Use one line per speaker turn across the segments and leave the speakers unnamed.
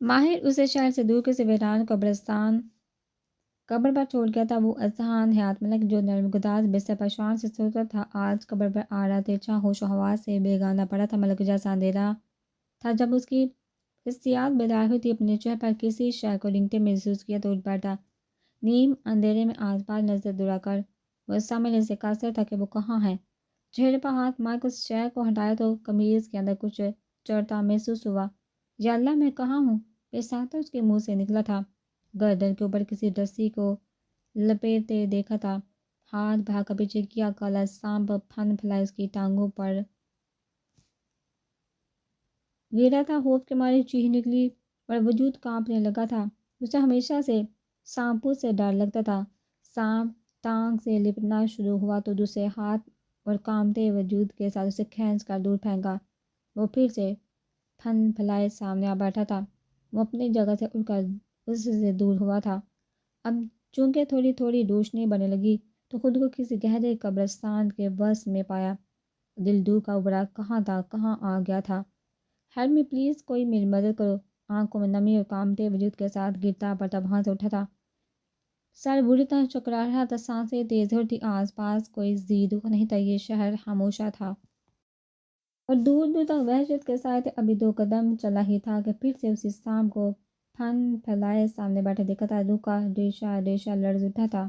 ماہر اسے شہر سے دور کسی ویران قبرستان قبر پر چھوڑ گیا تھا۔ وہ اذہان حیات ملک جو نرم گداز بستر پر شان سے سوتا تھا آج قبر پر آ رہا ترچھا ہوش و حواس سے بیگانہ پڑا تھا۔ ملک جیسا اندھیرا تھا جب اس کی حسیات بیدار ہوئی تھی، اپنے چہرے پر کسی شے کو رنگتے محسوس کیا تو اٹھ بیٹھا۔ نیم اندھیرے میں آس پاس نظر دوڑا کر وہ سمجھنے سے قاصر تھا کہ وہ کہاں ہے۔ چہرے پر ہاتھ مار کے اس شے کو ہٹایا تو قمیض کے اندر کچھ چڑھتا محسوس ہوا۔ یا اللہ، میں کہاں ہوں؟ بے ساختہ اس کے منہ سے نکلا تھا۔ گردن کے اوپر کسی رسی کو لپیٹے دیکھا تھا۔ ہاتھ بھا کر پیچھے کیا، کالا سانپ پھن پھیلائے اس کی ٹانگوں پر گرا تھا۔ خوف کے مارے چیخ نکلی اور وجود کانپنے لگا تھا۔ اسے ہمیشہ سے سانپوں سے ڈر لگتا تھا۔ سانپ ٹانگ سے لپٹنا شروع ہوا تو دوسرے ہاتھ اور کانپتے وجود کے ساتھ اسے کھینچ کر دور پھینکا۔ وہ پھر سے پھن پھیلائے سامنے آ بیٹھا تھا۔ وہ اپنی جگہ سے اٹھ کر اس سے دور ہوا تھا۔ اب چونکہ تھوڑی تھوڑی روشنی بننے لگی تو خود کو کسی گہرے قبرستان کے وسط میں پایا۔ دل دور کا ابھرا کہاں تھا، کہاں آ گیا تھا۔ ہیلپ می پلیز، کوئی میری مدد کرو۔ آنکھوں میں نمی اور کانپتے وجود کے ساتھ گرتا پڑتا وہاں سے اٹھا تھا۔ سر بری طرح چکرا رہا تھا، سانسیں تیز ہو رہی تھی۔ آس پاس کوئی زی رخ نہیں تھا، یہ شہر خاموشہ تھا اور دور دور تک وحشت کے سائے تھے۔ ابھی 2 قدم چلا ہی تھا کہ پھر سے اسی سانپ کو پھن پھیلائے سامنے بیٹھے دیکھا تھا۔ روح کا ریشہ ریشہ لرز اٹھا تھا۔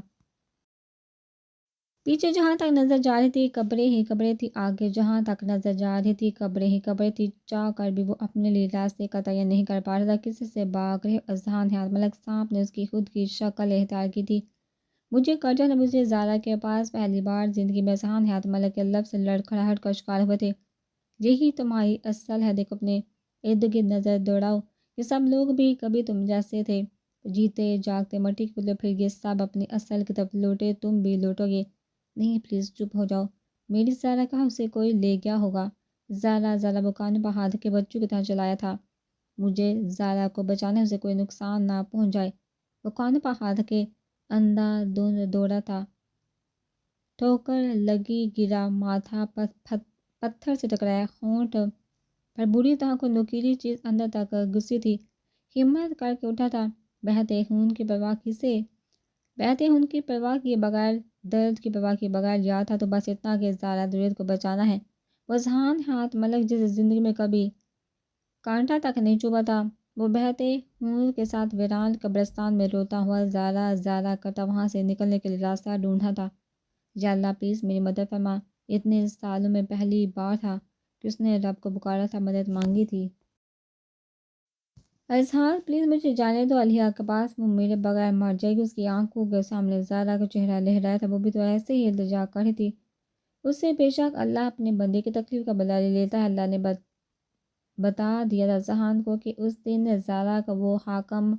پیچھے جہاں تک نظر جا رہی تھی قبریں ہی قبریں تھی، آگے جہاں تک نظر جا رہی تھی قبریں ہی قبریں تھی۔ چاہ کر بھی وہ اپنے لیے راستے کا تعین نہیں کر پا رہا تھا۔ کسی سے بھاگ رہے اذہان حیات ملک سانپ نے اس کی خود کی شکل اختیار کی تھی۔ مجھے کرجن مجھے زارا کے پاس پہلی بار زندگی میں اذہان حیات ملک کے لفظ لڑکھڑاہٹ کا شکار ہوئے تھے۔ یہی تمہاری اصل ہے، دیکھو اپنے ارد گرد نظر دوڑاؤ، یہ سب لوگ بھی کبھی تم جیسے تھے، جیتے جاگتے مٹی کے پتلے، پھر یہ سب اپنی اصل کی طرف لوٹے، تم بھی لوٹو گے۔ نہیں پلیز چپ ہو جاؤ، میری زارا کہا، اسے کوئی لے گیا ہوگا۔ زارا وہ کان پر ہاتھ کے بچوں کی طرح چلایا تھا، مجھے زارا کو بچانے اسے کوئی نقصان نہ پہنچ جائے۔ وہ کان پر ہاتھ کے اندر دوڑا تھا، ٹھوکر لگی، گرا، ماتھا پتھر سے ٹکرایا، ہونٹ پر بری طرح کوئی نوکیلی چیز اندر تک گھسی تھی۔ ہمت کر کے اٹھا تھا، بہتے خون کی پرواہ کسے؟ بہتے خون کی پرواہ کیے بغیر، درد کی پرواہ کیے بغیر یاد تھا تو بس اتنا کہ زارا دریت کو بچانا ہے۔ وہ اذہان حیات ملک جسے زندگی میں کبھی کانٹا تک نہیں چبھا تھا، وہ بہتے خون کے ساتھ ویران قبرستان میں روتا ہوا زارا کرتا وہاں سے نکلنے کے لیے راستہ ڈھونڈا تھا۔ یا اللہ پلیز میری مدد فرما۔ اتنے سالوں میں پہلی بار تھا کہ اس نے رب کو پکارا تھا، مدد مانگی تھی۔ اذہان پلیز مجھے جانے دو، علیہ کے پاس وہ میرے بغیر مر جائے گی۔ اس کی آنکھوں کے سامنے زارا کا چہرہ لہرایا تھا، وہ بھی تو ایسے ہی التجا کر رہی تھی۔ اس سے بے شک اللہ اپنے بندے کی تکلیف کا بدلہ لے لیتا ہے۔ اللہ نے بتا دیا تھا اذہان کو کہ اس دن زارا کا وہ حاکم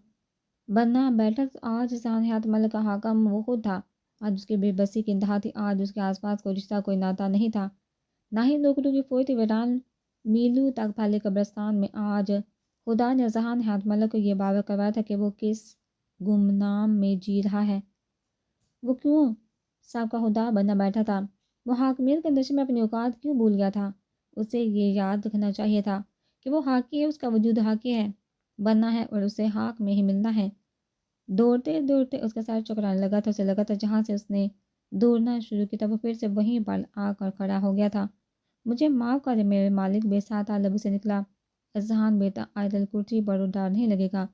بننا بیٹھا، آج اذہان حیات ملک کا حاکم وہ خود تھا۔ آج اس کی بے بسی کی انتہا تھی، آج اس کے آس پاس کوئی رشتہ کوئی ناتا نہیں تھا، نہ ہی لوگوں کی فوج تھی۔ ویران میلوں تک پھیلے قبرستان میں آج خدا نے اذہان حیات ملک کو یہ باور کروایا تھا کہ وہ کس گمنام میں جی رہا ہے۔ وہ کیوں سب کا خدا بننا بیٹھا تھا؟ وہ حاکمیت کے نشے میں اپنی اوقات کیوں بھول گیا تھا؟ اسے یہ یاد رکھنا چاہیے تھا کہ وہ حاکی ہے، اس کا وجود حاکی ہے، بننا ہے اور اسے حق میں ہی ملنا ہے۔ دوڑتے دوڑتے اس کا سر چکرانے لگا تھا، اسے لگا تھا جہاں سے اس نے دوڑنا شروع کیا تھا وہ پھر سے وہیں پر آ کر کھڑا ہو گیا تھا۔ مجھے معاف کر دے میرے مالک، بے سادہ لبوں سے نکلا۔ اذہان بیٹا، آیت الکرسی پڑھو، ڈر نہیں لگے گا۔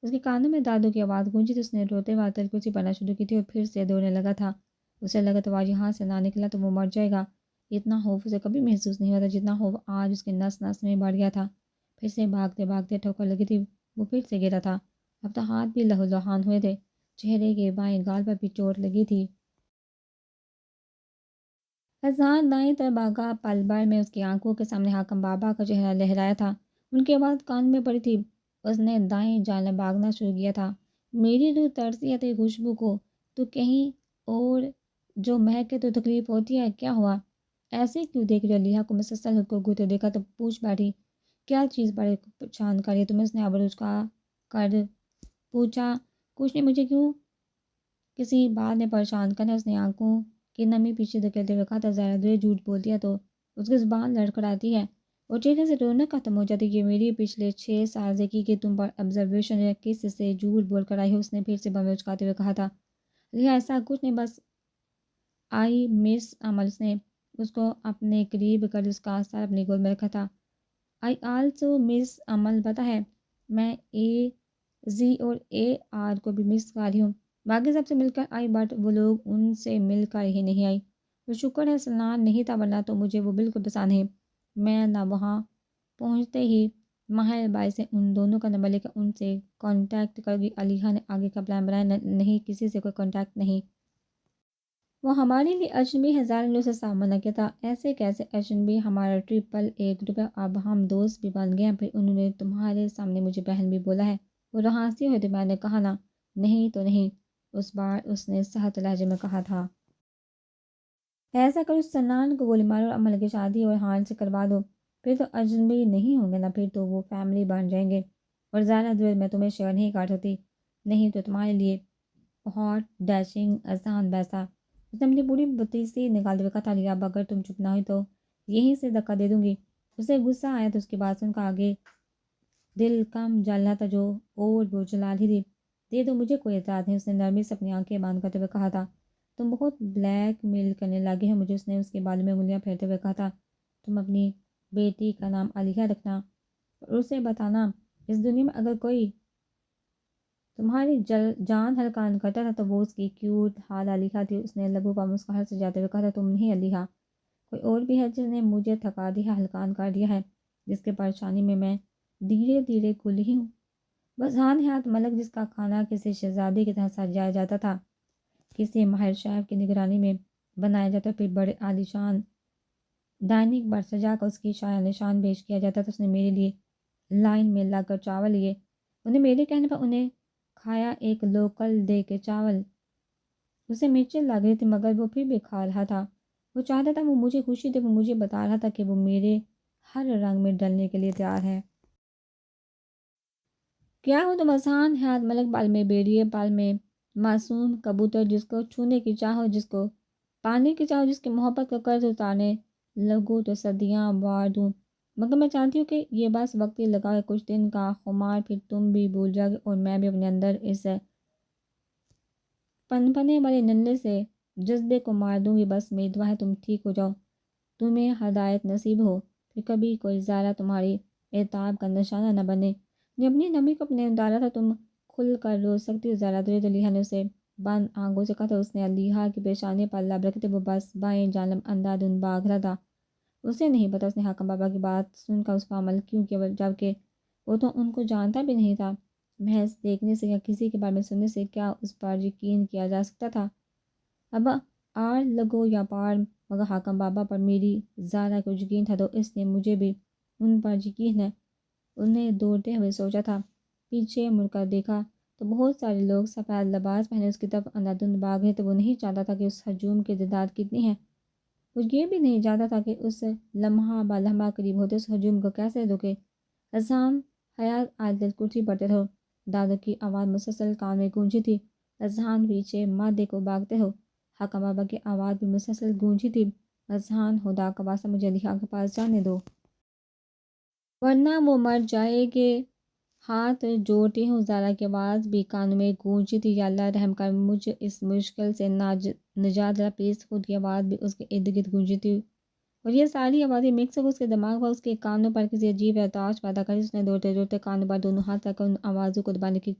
اس کے کانوں میں دادو کی آواز گونجی تھی، اس نے روتے ہوئے آیت الکرسی پڑھنا شروع کی تھی اور پھر سے دوڑنے لگا تھا۔ اسے لگا تو آج یہاں سے نہ نکلا تو وہ مر جائے گا۔ اتنا خوف اسے کبھی محسوس نہیں ہوا تھا جتنا خوف آج اس کے نس نس میں بڑھ گیا تھا۔ پھر سے بھاگتے بھاگتے ٹھوکر لگی تھی، وہ پھر سے گرا تھا۔ اب تو ہاتھ بھی لہو لہان ہوئے تھے، چہرے کے بائیں گال پر بھی چوٹ لگی تھی۔ اذہان دائیں طرف بھاگا، پل بھر میں اس کی آنکھوں کے سامنے حاکم بابا کا چہرہ لہرایا تھا، ان کی آواز کان میں پڑی تھی۔ اس نے دائیں جانب بھاگنا شروع کیا تھا۔ میری روح ترسی ہے تیری خوشبو کو، تو کہیں اور جو مہکے تو تکلیف ہوتی ہے، کیا ہوا؟ ایسے کیوں دیکھ رہی؟ علیہ کو مسلسل خود کو گھوتے دیکھا تو پوچھ بیٹھی، کیا چیز بڑے پریشان کر رہی ہے تمہیں؟ اس نے ابروج کا کر پوچھا، کچھ نہیں، مجھے کیوں کسی بات نے پریشان کرنا؟ اس نے آنکھوں کی نمی پیچھے دھکیلتے ہوئے کہا تھا، ذرا دیر جھوٹ بولتی ہے تو اس کی زبان لڑکھڑاتی ہے، اور چہرے سے رونق ختم ہو جاتی کہ میری پچھلے 6 سال سے کی کہ تم پر آبزرویشن ہے، کس سے جھوٹ بول کر آئی ہو۔ اس نے پھر سے بم اچکاتے ہوئے کہا تھا، لیا ایسا کچھ نہیں، بس آئی مس عمل۔ اس نے اس کو اپنے قریب کر اس کا سر اپنی گود میں رکھا تھا۔ آئی آلسو مس عمل، پتہ ہے میں اے زی اور اے آر کو بھی مس کر رہی ہوں۔ باقی سب سے مل کر آئی، بٹ وہ لوگ ان سے مل کر ہی نہیں آئی۔ وہ شکر ہے سنان نہیں تھا، ورنہ تو مجھے وہ بالکل پسند نہیں۔ میں نہ وہاں پہنچتے ہی ماہر بائی سے ان دونوں کا نمبر لے کر ان سے کانٹیکٹ کر گئی۔ علیحہ نے آگے کا پلان بنایا، نہیں کسی سے کوئی کانٹیکٹ نہیں، وہ ہمارے لیے اجنبی ہے، ظاہر نے اسے سامنا کیا تھا۔ ایسے کیسے اجنبی، ہمارا ٹرپل اے گروپ ہے، اب ہم دوست بھی بن گئے ہیں، پھر انہوں نے تمہارے سامنے مجھے بہن بھی بولا ہے۔ وہ ہنسی ہوئی تھی، میں نے کہا نا، نہیں تو نہیں، اس بار اس نے سخت لہجے میں کہا تھا۔ ایسا کرو سنان کو گولی مارو اور عمل کی شادی اور ہان سے کروا دو، پھر تو اجنبی نہیں ہوں گے نا، پھر تو وہ فیملی بن جائیں گے، اور زیادہ دور میں تمہیں شیئر نہیں کر سکتی، نہیں تو تمہارے لیے بہت ڈیشنگ آسان بیسا۔ اس نے اپنی پوری بتیسی نکالتے ہوئے کہا تھا، لیا اب اگر تم چپ نہ ہوئی تو یہیں سے دھکا دے دوں گی۔ اسے غصہ آیا تو اس کی بات سن کر آگے دل کم جل رہا تھا جو اور وہ جلا رہی تھی۔ دے دو، مجھے کوئی اعتراض نہیں، اس نے نرمی سے اپنی آنکھیں بند کرتے ہوئے کہا تھا۔ تم بہت بلیک میل کرنے لگے ہو مجھے، اس نے اس کے بالوں میں انگلیاں پھیرتے ہوئے کہا تھا۔ تم اپنی بیٹی کا نام علیحہ رکھنا اور اسے بتانا، اس دنیا میں اگر کوئی تمہاری جان ہلکان کرتا تھا تو وہ اس کی کیوٹ حال علیحہ تھی۔ اس نے لبوں پر مسکراہٹ سے جاتے ہوئے کہا تھا، تم نہیں علیحہ، کوئی اور بھی ہے جس نے مجھے تھکا دیا، ہلکان کر دیا ہے، جس کے پریشانی میں میں دھیرے دھیرے کھل رہی ہوں۔ بس ہاں نہایت ملک جس کا کھانا کسی شہزادی کی طرح سجایا جاتا تھا، کسی ماہر شیف کی نگرانی میں بنایا جاتا، پھر بڑے عالیشان ڈائننگ پر سجا کر اس کی شایع نشان پیش کیا جاتا تھا۔ اس نے میرے لیے لائن میں لگ کر چاول لیے، انہیں میرے کہنے پر انہیں کھایا، ایک لوکل دے کے چاول اسے مرچیں لگ رہی تھی مگر وہ پھر بھی کھا رہا تھا۔ وہ چاہتا تھا، وہ مجھے خوشی تھی، وہ مجھے بتا رہا تھا کہ وہ میرے ہر رنگ میں ڈلنے کے لیے تیار ہے۔ کیا ہو تم آسان حیات ملک، پل میں بیڑیے، پل میں معصوم کبوتر، جس کو چھونے کی چاہو، جس کو پانی کی چاہو، جس کی محبت کا قرض اتارنے لگوں تو صدیاں بار دوں، مگر میں چاہتی ہوں کہ یہ بس وقتی لگا ہے، کچھ دن کا خمار، پھر تم بھی بھول جاؤ گے اور میں بھی اپنے اندر اس پنپنے والے نلے سے جذبے کو مار دوں گی۔ بس میری دعا ہے تم ٹھیک ہو جاؤ، تمہیں ہدایت نصیب ہو، پھر کبھی کوئی زارہ تمہاری اعتاب کا نشانہ نہ بنے۔ نے اپنی نمی کو اپنے ڈالا تھا، تم کھل کر رو سکتی ہو ذرا دیر، تو علیحہ نے اسے بند آنکھوں سے کہا تھا۔ اس نے علیحہ کی پیشانی پر لب رکھتے وہ بس بائیں جانب اندھا دھند بھاگ رہا تھا۔ اسے نہیں پتا اس نے حاکم بابا کی بات سن کر اس پر عمل کیوں کیا، جبکہ وہ تو ان کو جانتا بھی نہیں تھا۔ محض دیکھنے سے یا کسی کے بارے میں سننے سے کیا اس پر یقین کیا جا سکتا تھا؟ اب آر لگو یا پار، مگر حاکم بابا پر میری زیادہ کو یقین تھا تو اس نے مجھے بھی ان پر یقین ہے۔ انہیں دوڑتے ہوئے سوچا تھا، پیچھے مڑ کر دیکھا تو بہت سارے لوگ سفید لباس پہنے اس کی طرف اندھادھند بھاگ رہے تھے۔ وہ نہیں چاہتا تھا کہ اس ہجوم کی تعداد کتنی ہے، وہ یہ بھی نہیں چاہتا تھا کہ اس لمحہ با لمحہ قریب ہوتے اس ہجوم کو کیسے روکے۔ اذہان حیات عادل کرسی پر ہو، دادوں کی آواز مسلسل کان میں گونجی تھی، اذہان پیچھے مادے کو بھاگتے ہو، حاکم بابا کی آواز بھی مسلسل گونجی تھی، اذہان خدا کا واسطہ مجھے علیحہ کے پاس جانے دو، ورنہ وہ مر جائے گے۔ ہاتھ جوڑتی ہوں، زارا کی آواز بھی کانوں میں گونجی تھی، یا اللہ رحم کر مجھ اس مشکل سے نجات دلا پلیز۔ خود کی آواز بھی اس کے ارد گرد گونجی تھی، اور یہ ساری آوازیں مکس ہو اس کے دماغ پر، اس کے کانوں پر کسی عجیب ارتعاش پیدا کری۔ اس نے دوڑتے دوڑتے کانوں پر دونوں ہاتھ رکھ کر ان آوازوں کو دبانے کی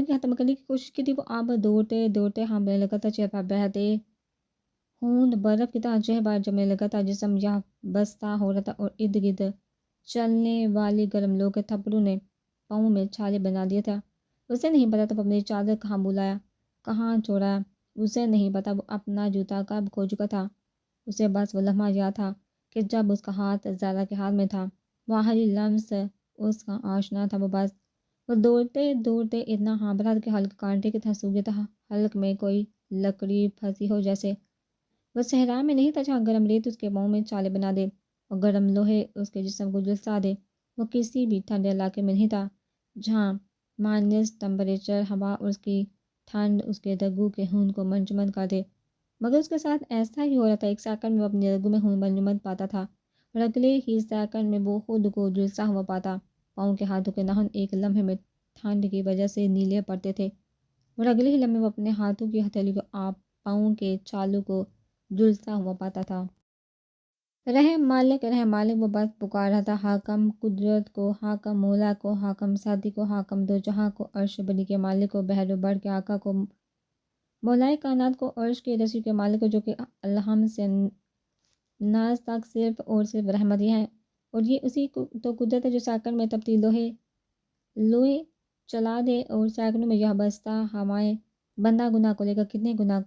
ختم کرنے کی کوشش کی تھی۔ وہ اب دوڑتے دوڑتے ہانپنے لگا تھا، چہرے پر بہتے خون برف کی طرح چہر جمنے لگا تھا، جسم یہاں بستہ ہو رہا تھا اور ارد گرد چلنے والی گرم لو کے تھپڑوں نے پاؤں میں چھالے بنا دیا تھا۔ اسے نہیں پتا تھا وہ اپنی چادر کہاں بلایا، کہاں چھوڑا، اسے نہیں پتا وہ اپنا جوتا کب کھو چکا تھا۔ اسے بس وہ لمحہ یاد تھا کہ جب اس کا ہاتھ زارا کے ہاتھ میں تھا، وہ آخری لمس اس کا آشنا تھا۔ وہ دوڑتے دوڑتے اتنا ہانپ رہا تھا کہ حلق کانٹے کی طرح سوکھ گیا تھا، حلق میں کوئی لکڑی پھنسی ہو جیسے۔ وہ صحرا میں نہیں تھا جہاں گرم ریت اس کے پاؤں میں چھالے بنا دے اور گرم لوہے اس کے جسم کو جھلسا دے۔ وہ کسی بھی ٹھنڈے علاقے میں نہیں تھا جہاں مائنس ٹمپریچر ہوا اور اس کی ٹھنڈ اس کے رگوں کے خون کو منجمد کر دے، مگر اس کے ساتھ ایسا ہی ہو رہا تھا۔ ایک سیکنڈ میں وہ اپنے رگوں میں خون منجمد پاتا تھا اور اگلے ہی سیکنڈ میں وہ خود کو جلسا ہوا پاتا۔ پاؤں کے ہاتھوں کے ناخن ایک لمحے میں ٹھنڈ کی وجہ سے نیلے پڑتے تھے، اور اگلے ہی لمحے وہ اپنے ہاتھوں کی ہتھیلی کو آپ پاؤں کے چالو کو جلسا ہوا پاتا تھا۔ رحم مالک وہ بس پکار رہا تھا، حاکم قدرت کو، حاکم مولا کو، حاکم ساتھی کو، حاکم دو جہاں کو، عرش بری کے مالک کو، بحر و بر کے آقا کو، مولائے کائنات کو، عرش کے رسی کے مالک کو، جو کہ الہم سے ناز تک صرف اور صرف رحمت ہی ہے۔ اور یہ اسی تو قدرت ہے جو سیکنڈ میں تبدیل لوہے چلا دے، اور سیکنڈوں میں یہ بستہ ہمائے بندہ گناہ کو لے کر کتنے گناہ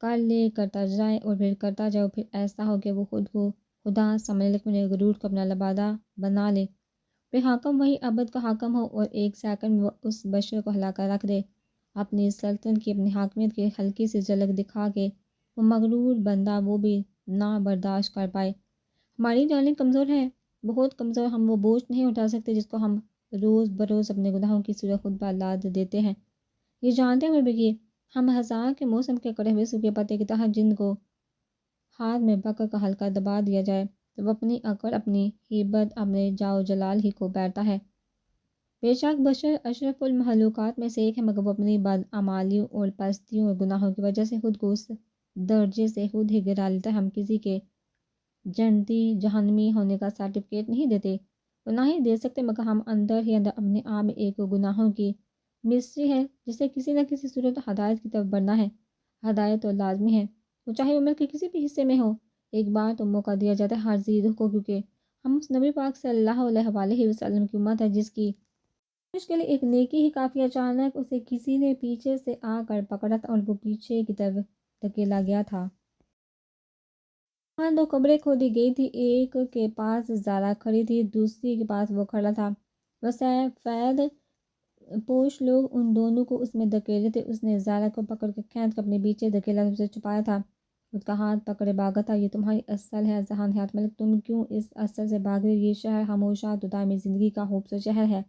کر لے کرتا جائے، اور پھر کرتا جائے، اور پھر ایسا ہو کہ وہ خود کو خدا سمجھ لے، اپنے غرور کو اپنا لبادہ بنا لے، پھر حاکم وہی ابد کا حاکم ہو، اور ایک سیکنڈ میں وہ اس بشر کو ہلا کر رکھ دے، اپنی سلطنت کی، اپنی حاکمیت کی ہلکی سی جھلک دکھا کے وہ مغرور بندہ وہ بھی نہ برداشت کر پائے۔ ہماری جانیں کمزور ہے، بہت کمزور، ہم وہ بوجھ نہیں اٹھا سکتے جس کو ہم روز بروز اپنے گناہوں کی صورت خود پر لاد دیتے ہیں۔ یہ جانتے ہوئے بھی کہ ہم ہزار کے موسم کے کڑے ہوئے سوکھے پتے کی طرح جن کو ہاتھ میں پکڑ کا ہلکا دبا دیا جائے تو وہ اپنی عقل، اپنی ہیبت، اپنے جاؤ جلال ہی کو بیٹھتا ہے۔ بے شک بشر اشرف المخلوقات میں سے ایک ہے، مگر وہ اپنی بدعمالیوں اور پستیوں اور گناہوں کی وجہ سے خود کو اس درجے سے خود ہی گرا لیتا ہے۔ ہم کسی کے جنتی جہنمی ہونے کا سرٹیفکیٹ نہیں دیتے اور نہ ہی دے سکتے، مگر ہم اندر ہی اندر اپنے آپ میں ایک گناہوں کی مستری ہے جسے کسی نہ کسی صورت ہدایت کی طرف بڑھنا ہے۔ ہدایت تو لازمی ہے، وہ چاہے عمر کے کسی بھی حصے میں ہو، ایک بار تو موقع دیا جاتا ہے ہر ذی روح کو، کیونکہ ہم اس نبی پاک صلی اللہ علیہ وآلہ وسلم کی امت ہے جس کی اس کے لیے ایک نیکی ہی کافی۔ اچانک اسے کسی نے پیچھے سے آ کر پکڑا تھا اور وہ پیچھے کی طرف دھکیلا گیا تھا۔ وہاں دو قبریں کھودی گئی تھی، ایک کے پاس زارا کھڑی تھی، دوسری کے پاس وہ کھڑا تھا۔ وہ سفید پوش لوگ ان دونوں کو اس میں دھکیلے تھے۔ اس نے زارا کو پکڑ کے کھینچ کر اپنے پیچھے دھکیلا، اسے چھپایا تھا، اس کا ہاتھ پکڑے بھاگا تھا۔ یہ تمہاری اصل ہے ذہان حیات ملک، تم کیوں اس اصل سے بھاگ رہے؟ یہ شہر خاموشہ تو دائمی زندگی کا خوبصورت شہر ہے۔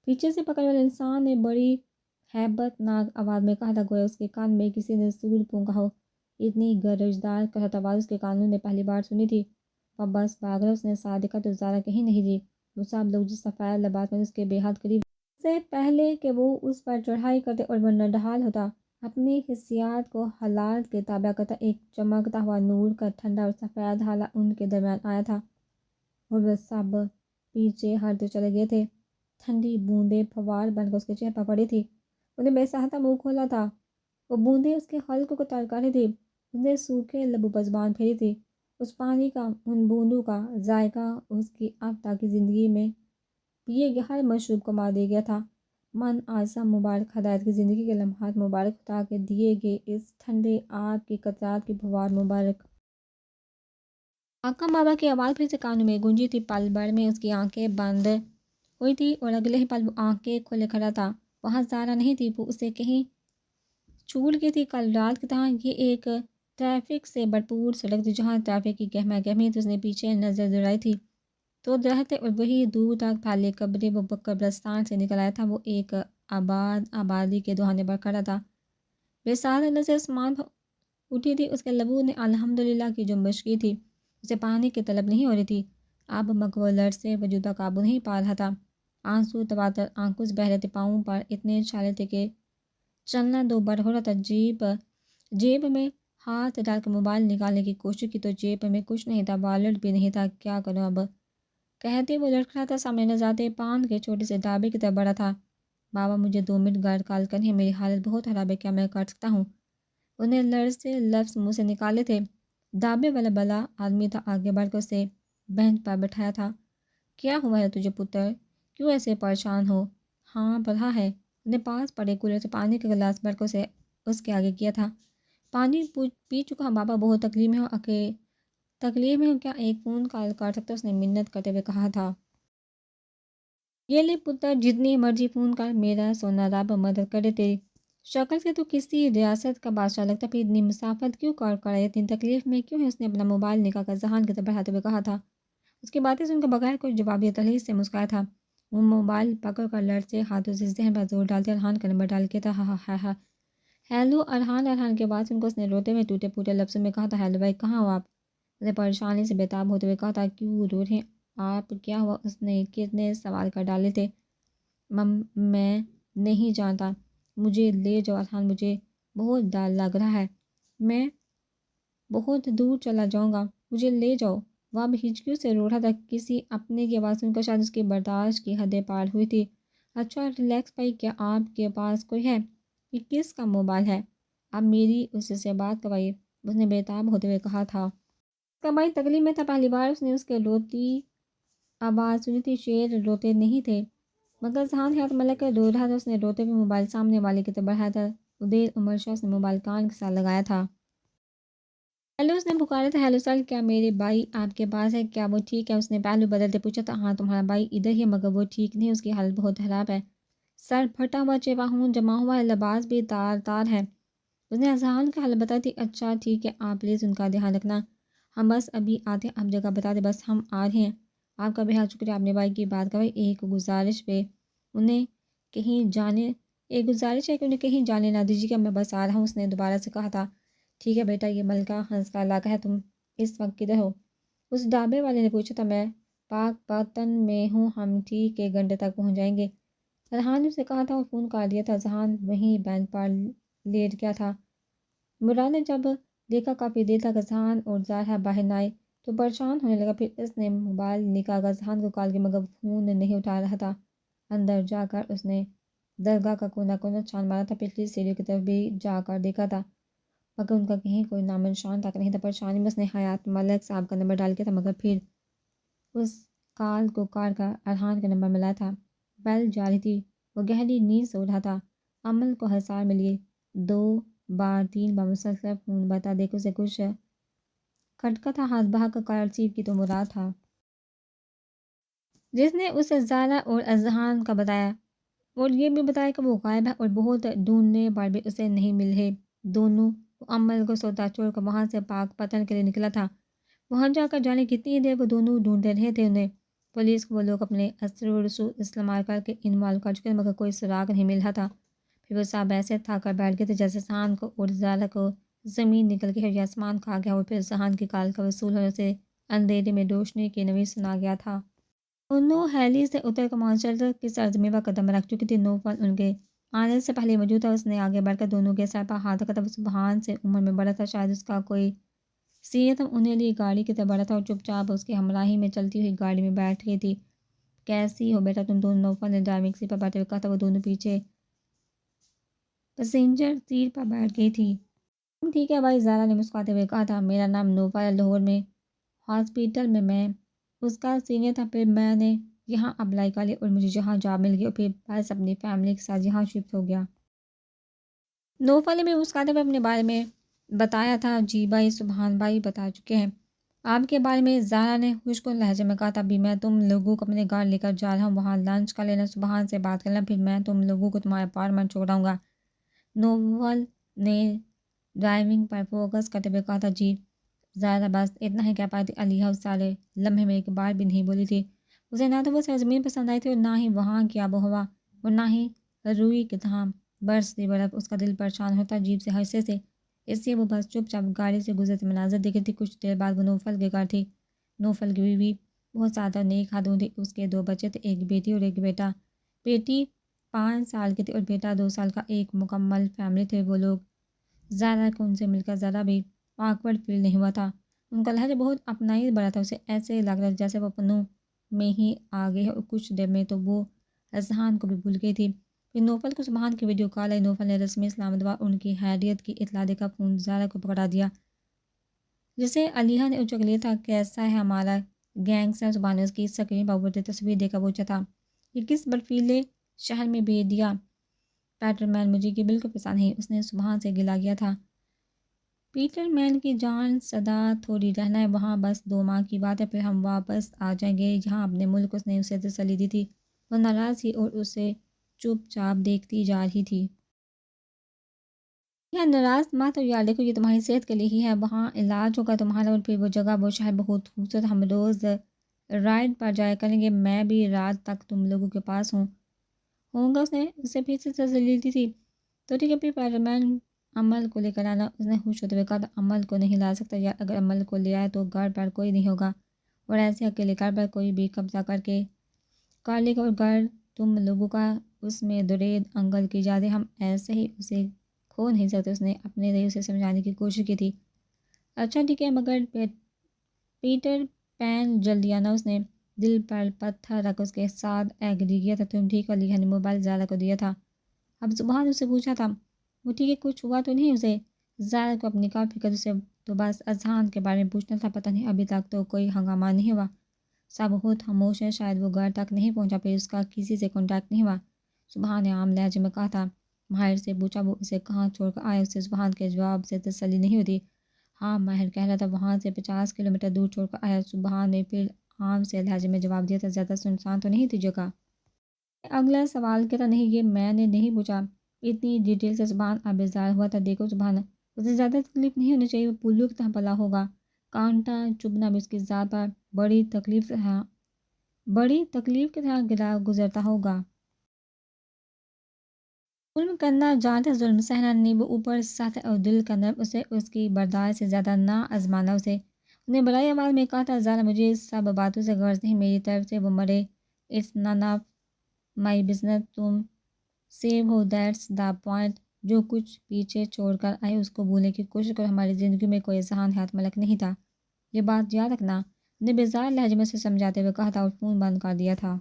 پیچھے سے پکڑنے والے انسان نے بڑی ہیبت ناک آواز میں کہا تھا، گویا اس کے کان میں کسی نے سور پھونکا ہو۔ اتنی گرجدار کرت آواز اس کے کانوں نے پہلی بار سنی تھی۔ وہ بس بھاگ رہا، اس نے صادقہ تو زارا کہیں نہیں دی۔ وہ سب لوگ جس سفید لباس میں اس کے بے حد قریب سے پہلے کہ وہ اس پر چڑھائی کرتے اور وہ نڈھال ہوتا، اپنی حسیات کو حالات کے تابع کرتا، ایک چمکتا ہوا نور کا ٹھنڈا اور سفید ہالہ ان کے درمیان آیا تھا، اور وہ سب پیچھے ہٹتے چلے گئے تھے۔ ٹھنڈی بوندیں پھوار بن کر اس کے چہرے پر پڑی تھی، انہیں بے ساختہ منہ کھولا تھا، وہ بوندیں اس کے حلق کو تر کر رہی تھی، اس نے سوکھے لبوں پر زبان پھیری تھی، اس پانی کا، ان بوندوں کا ذائقہ اس کی اب تک کی زندگی میں پیے گئے ہر مشروب کو مار دے گیا تھا۔ من اعظم مبارک ہدایت کی زندگی کے لمحات مبارک، خدا کے دیے گئے اس ٹھنڈے آب کی قطرات کی پھوار مبارک۔ حاکم بابا کی آواز پھر سے کانوں میں گونجی تھی، پل بھر میں اس کی آنکھیں بند ہوئی تھی اور اگلے ہی پل وہ آنکھیں کھولے کھڑا تھا۔ وہاں زارا نہیں تھی، وہ اسے کہیں چھوڑ گئی تھی، کل رات کی طرح۔ یہ ایک ٹریفک سے بھرپور سڑک تھی جہاں ٹریفک کی گہما گہمی تھی۔ اس نے پیچھے نظر دوڑائی تھی تو درخت اور وہی دور تک پھیلے قبریں، وہ قبرستان سے نکل آیا تھا، وہ ایک آبادی کے دہانے پر کھڑا تھا، بے سہارا نظر آسمان پر اٹھی تھی، اس کے لبوں نے الحمدللہ کی جنبش کی تھی، اسے پانی کی طلب نہیں ہو رہی تھی، اب مگر لرز سے وجود پر قابو نہیں پا رہا تھا، آنسو تباتر آنکھوں سے بہہ رہے تھے، پاؤں پر اتنے چھالے تھے کہ چلنا دو بار ہو رہا تھا۔ جیب میں ہاتھ ڈال کے موبائل نکالنے کی کوشش کی تو جیب میں کچھ نہیں تھا، والیٹ بھی نہیں تھا، کیا کروں اب کہتے وہ لڑکھڑا تھا، سامنے نظر آتے پان کے چھوٹے سے ڈھابے کی طرف بڑھا تھا۔ بابا مجھے 2 منٹ گھر کال کریں، میری حالت بہت خراب ہے، کیا میں کر سکتا ہوں؟ انہیں لرز سے لفظ منہ سے نکالے تھے۔ ڈھابے والا بلا آدمی تھا، آگے بڑھ کر اسے بینچ پر بٹھایا تھا۔ کیا ہوا ہے تجھے پتر، کیوں ایسے پریشان ہو؟ ہاں پڑھا ہے، انہیں پاس پڑے کولر سے پانی کا گلاس بھر کر اسے اس کے آگے کیا تھا۔ پانی پی چکا ہوں بابا، بہت تکلیف میں ہوں، کیا ایک فون کال کر سکتا؟ اس نے منت کرتے ہوئے کہا تھا۔ یہ لے پتر، جتنی مرضی فون کر، میرا سونا رب مدد کرے تیری۔ شکل سے تو کسی ریاست کا بادشاہ لگتا، پھر اتنی مسافت کیوں کر ہے، اتنی تکلیف میں کیوں ہے؟ اس نے اپنا موبائل نکال کر ذہان کی طرف بڑھاتے ہوئے کہا تھا۔ اس کی باتیں سن کر بغیر کوئی جواب دیے تلخی سے مسکرایا تھا۔ وہ موبائل پکڑ کر لڑتے ہاتھوں سے ذہن پر زور ڈالتے ارحان کا نمبر ڈال کے تھا۔ ہاں ہیلو ارحان، ارحان کی آواز سن کر اس نے روتے ہوئے ٹوٹے پھوٹے لفظوں میں کہا تھا، ہیلو بھائی، کہاں ہو آپ؟ اسے پریشانی سے بےتاب ہوتے ہوئے کہا تھا، کیوں رو رہے ہیں آپ، کیا ہوا؟ اس نے کتنے سوال کر ڈالے تھے۔ میں نہیں جانتا، مجھے لے جاؤ ارحان، مجھے بہت ڈر لگ رہا ہے، میں بہت دور چلا جاؤں گا، مجھے لے جاؤ۔ وہ اب ہچکیوں سے رو رہا تھا، کسی اپنے کی آواز سن کر شاید اس کی برداشت کی حدیں پار ہوئی تھی۔ اچھا ریلیکس بھائی، کیا آپ کے پاس کوئی ہے؟ یہ کس کا موبائل ہے؟ آپ میری اس سے بات کروائیے، اس نے بےتاب ہوتے ہوئے کہا تھا۔ اس کا بھائی تکلیف میں تھا، پہلی بار اس نے اس کے روتی آواز سنی تھی۔ شیر روتے نہیں تھے، مگر ذہان حیات ملک کر رو رہا تھا۔ اس نے روتے ہوئے موبائل سامنے والے کی طرف بڑھایا تھا۔ ادیر عمر شخص نے موبائل کان کے ساتھ لگایا تھا۔ ہیلو، اس نے پکارا تھا۔ ہیلو سر، کیا میرے بھائی آپ کے پاس ہے؟ کیا وہ ٹھیک ہے؟ اس نے پہلو بدلتے پوچھا تھا۔ ہاں تمہارا بھائی ادھر ہی ہے، مگر وہ ٹھیک نہیں، اس کی حالت بہت خراب ہے سر، پھٹا ہوا چہرہ، خون جمع ہوا ہے، لباس بھی تار تار ہے۔ اس نے اذہان کا حال بتائی تھی۔ اچھا ٹھیک ہے، آپ پلیز ان کا دھیان رکھنا، ہم بس ابھی آتے ہیں، آپ جگہ بتا دیں، بس ہم آ رہے ہیں۔ آپ کا بہت شکریہ، اپنے بھائی کی بات کروائی۔ ایک گزارش ہے کہ انہیں کہیں جانے نہ دیجیے گا، میں بس آ رہا ہوں، اس نے دوبارہ سے کہا تھا۔ ٹھیک ہے بیٹا، یہ ملکہ ہنس کا علاقہ ہے، تم اس وقت کدھر ہو؟ اس ڈھابے والے نے پوچھا تھا۔ میں پاک پاتن میں ہوں، ہم ٹھیک 1 گھنٹے تک پہنچ جائیں گے، ارحان نے اسے کہا تھا اور فون کاٹ دیا تھا۔ ذہان وہیں بینچ پر لیٹ گیا تھا۔ مراد نے جب دیکھا کافی دیر تک ذہان اور ظاہرہ باہر نہ آئے تو پریشان ہونے لگا۔ پھر اس نے موبائل نکالا، ذہان کو کال کیا مگر فون نہیں اٹھا رہا تھا۔ اندر جا کر اس نے درگاہ کا کونا کونا چھان مارا تھا، پچھلی سیڑھیوں کی طرف بھی جا کر دیکھا تھا، مگر ان کا کہیں کوئی نام نشان تک نہیں تھا۔ پریشانی میں اس نے حیات ملک صاحب کا نمبر ڈال کیا تھا، مگر پھر اس کال کو کاٹ کر ارحان کا نمبر ملا تھا۔ بیل جا رہی تھی، وہ گہری نیند سو رہا تھا۔ عمل کو حصار میں لیے 2 بار 3 بار مسلسل فون بتا دیکھو سے کچھ کھٹکا تھا۔ ہاتھ بہا کر کال ریسیو کی تو مراد تھا، جس نے اسے زارا اور اذہان کا بتایا اور یہ بھی بتایا کہ وہ غائب ہے اور بہت ڈھونڈنے پر بھی اسے نہیں مل رہے دونوں۔ وہ عمل کو سوتا چھوڑ کر وہاں سے پاک پتن کے لیے نکلا تھا۔ وہاں جا کر جانے کتنی دیر وہ دونوں ڈھونڈتے رہے تھے انہیں۔ پولیس کو وہ لوگ اپنے اثر و رسوخ استعمال کر کے انوالو کر چکے تھے، مگر کوئی سراغ نہیں مل رہا تھا۔ پھر وہ صاحب ایسے تھک کر بیٹھ گئے تھے جیسے ذہان کو اور زارا کو زمین نکل گئی ہے یا آسمان کھا گیا، اور پھر ذہان کی کال کا وصول ہونے سے اندھیرے میں روشنی کی نوید سنا گیا تھا۔ دونوں ہیلی سے اتر کر مانچسٹر کی سرزمین پر قدم رکھ چکی تھی۔ نوفل ان کے آنے سے پہلے موجود تھا۔ اس نے آگے بڑھ کر دونوں کے سر پر ہاتھ رکھا تھا۔ وہ سبحان سے عمر میں بڑا تھا، شاید اس کا کوئی سیرت انہیں لی گاڑی کی طرف بڑھا تھا اور چپ چاپ اس کی ہمراہی میں چلتی ہوئی گاڑی میں بیٹھ گئی تھی۔ کیسی ہو بیٹا تم دونوں؟ نوفل نے ڈرائیونگ سیٹ پر بیٹھے ہوئے کہا تھا۔ وہ دونوں پیچھے پیسنجر سیٹ پر بیٹھ گئی تھی۔ ٹھیک ہے بھائی، زارا نے مسکراتے ہوئے کہا تھا۔ میرا نام نوفل ہے، لاہور میں ہاسپٹل میں اس کا سینئر تھا، پھر میں نے یہاں اپلائی کر لیا اور مجھے یہاں جاب مل گئی اور پھر بس اپنی فیملی کے ساتھ یہاں شفٹ ہو گیا۔ نوفل نے بھی مسکراتے ہوئے اپنے بارے میں بتایا تھا۔ جی بھائی، سبحان بھائی بتا چکے ہیں آپ کے بارے میں، زارا نے خوشگوار لہجے میں کہا تھا۔ ابھی میں تم لوگوں کو اپنے گھر لے کر جا رہا ہوں، وہاں لنچ کر لینا، سبحان سے بات کر لینا، پھر میں تم لوگوں کو تمہارے اپارٹمنٹ چھوڑاؤں گا۔ نوفل نے ڈرائیونگ پر فوکس کرتے ہوئے کہا تھا۔ جی زارا بس اتنا ہی کہہ پائی تھی۔ علیہ اس سارے لمحے میں ایک بار بھی نہیں بولی تھی۔ اسے نہ تو وہ سرزمین پسند آئی تھی اور نہ ہی وہاں کی آب و ہوا اور نہ ہی روئی کی طرح برستی برف۔ اس کا دل پریشان ہوتا عجیب سے حرصے سے، اس لیے وہ بس چپ چاپ گاڑی سے گزرتے مناظر دیکھ رہی تھی۔ کچھ دیر بعد وہ نوفل کے گھر تھی۔ نوفل کی بیوی بہت سادہ اور نیک خاتون تھی۔ اس کے 2 بچے تھے، ایک بیٹی اور ایک بیٹا۔ بیٹی 5 سال کی تھی اور بیٹا 2 سال کا۔ ایک مکمل فیملی تھے وہ لوگ۔ زارا کو ان سے مل کر ذرا بھی آکورڈ فیل نہیں ہوا تھا۔ ان کا لہجہ بہت اپنائی بڑا تھا، اسے ایسے لگ رہا جیسے وہ اپنوں میں ہی آ گئے ہے، اور کچھ دیر میں تو وہ اذہان کو بھی بھول گئی تھی۔ پھر نوفل کو سبحان کی ویڈیو کال آئی۔ نوفل نے رسمی اسلام دعا ان کی خیریت کی اطلاع دے کر فون زارا کو پکڑا دیا، جسے علیہ نے اچک لیا تھا۔ کیسا ہے ہمارا گینگسٹر؟ زبان نے اس کی سکرین پر ابھرتی تصویر دے کر پوچھا تھا۔ یہ کس برفیلے شہر میں بھیج دیا پیٹر مین، مجھے کی بالکل پسند نہیں، اس نے سبحان سے گلا کیا تھا۔ پیٹر مین کی جان صدا تھوڑی رہنا ہے وہاں، بس 2 ماہ کی بات ہے، پھر ہم واپس آ جائیں گے یہاں اپنے ملک۔ اس نے اسے تسلی دی تھی۔ وہ ناراض تھی اور اسے چپ چاپ دیکھتی جا رہی تھی۔ یہ ناراض مت ہو یار، دیکھو یہ تمہاری صحت کے لیے ہی ہے، وہاں علاج ہوگا تمہارا، اور پھر وہ جگہ وہ شہر بہت خوبصورت، ہم روز رائڈ پر جایا کریں گے، میں بھی رات تک تم لوگوں کے پاس ہوں گا۔ اس نے اسے پھر سے تسلی دی تھی۔ تو ٹھیک ہے، پھر پیٹر مین عمل کو لے کر آنا۔ اس نے خوش ہوتے ہوئے کہا تھا عمل کو نہیں لا سکتا، یا اگر عمل کو لے آئے تو گھر پر کوئی نہیں ہوگا، اور ایسے اکیلے گھر پر کوئی بھی قبضہ کر لے گا، اور گھر تم لوگوں کا اس میں درید انگل کی جاتے، ہم ایسے ہی اسے کھو نہیں سکتے۔ اس نے اپنے لیے اسے سمجھانے کی کوشش کی تھی۔ اچھا ٹھیک ہے، مگر پیٹر پین جلدی آنا۔ اس نے دل پر پتھر رکھ اس کے ساتھ ایگری کیا تھا۔ تم ٹھیک ہو؟ علی نے موبائل زارا کو دیا تھا۔ اب زبان اسے پوچھا تھا وہ ٹھیک ہے، کچھ ہوا تو نہیں اسے؟ زارا کو اپنی کافی فکر سے تو بس اذہان کے بارے میں پوچھنا تھا، پتہ نہیں ابھی تک تو کوئی ہنگامہ نہیں ہوا، سب بہت خاموش ہے، شاید وہ گھر تک نہیں پہنچا، پھر اس کا کسی سے کانٹیکٹ نہیں ہوا۔ سبحان نے عام لہجے میں کہا تھا۔ ماہر سے پوچھا وہ اسے کہاں چھوڑ کر آئے؟ اسے سبحان کے جواب سے تسلی نہیں ہوتی۔ ہاں، ماہر کہہ رہا تھا وہاں سے 50 کلومیٹر دور چھوڑ کر آیا۔ سبحان نے پھر عام سے لہجے میں جواب دیا تھا، زیادہ سنسان تو نہیں تھی جگہ؟ اگلا سوال کیا تھا؟ نہیں، یہ میں نے نہیں پوچھا اتنی ڈیٹیل سے۔ سبحان اب بیزار ہوا تھا۔ دیکھو سبحان، اسے زیادہ تکلیف نہیں ہونی چاہیے، وہ پلو کی طرح پلا ہوگا، کانٹا چبھنا بھی اس کی ذات پر بڑی تکلیف کی طرح گزرتا ہوگا۔ ظلم کرنا جانتا، ظلم سہنا نہیں، وہ اوپر سخت اور دل کا نرم، اسے اس کی برداشت سے زیادہ نہ آزمانا۔ انہیں بڑائی آواز میں کہا تھا زارا مجھے اس سب باتوں سے غرض نہیں، میری طرف سے وہ مرے، it's none of my business, تم سیو ہو، دیٹس دا پوائنٹ، جو کچھ پیچھے چھوڑ کر آئے اس کو بھولنے کی کوشش کرو، ہماری زندگی میں کوئی ذہان حیات ملک نہیں تھا، یہ بات یاد رکھنا۔ نے بیزار لہجے میں سے سمجھاتے ہوئے کہا تھا اور فون بند کر دیا تھا۔